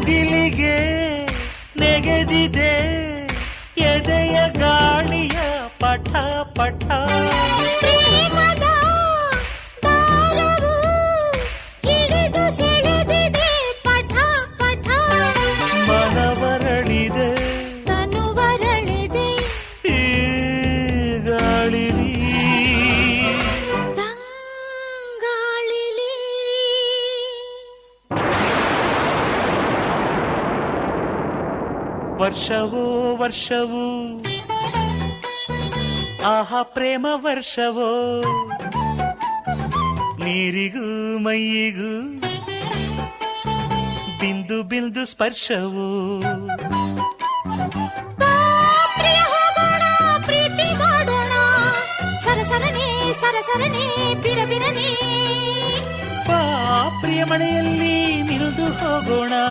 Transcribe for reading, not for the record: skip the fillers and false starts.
ಮುಗಿಲಿಗೆ ನೆಗೆದಿದೆ ಎದೆಯ ಗಾಳಿಯ ಪಠ ಪಠ. ಪ್ರೇಮದ ದಾರವು ಹಿಡಿದು ಸೆಳೆದಿದೆ ಪಠ ಪಠ. ಮನವರಳಿದೆ ತನುವರಳಿದೆ ಈ ಗಾಳಿಲಿ. ತಂಗಾಳಿಲಿ. ವರ್ಷವೋ ವರ್ಷವೂ ಆಹಾ ಪ್ರೇಮ ವರ್ಷವೋ, ನೀರಿಗೂ ಮೈಯಿಗೂ ಬಿಂದು ಬಿಂದು ಸ್ಪರ್ಶವೋ. ಬಾ ಪ್ರಿಯ ಹೋಗೋಣ ಪ್ರೀತಿ ಮಾಡೋಣ, ಸರಸರನೆ ಸರಸರನೆ ಬಿರಬಿರನೆ. ಬಾ ಪ್ರಿಯ ಮಳೆಯಲ್ಲಿ ಮಿಲಿದು ಹೋಗೋಣ.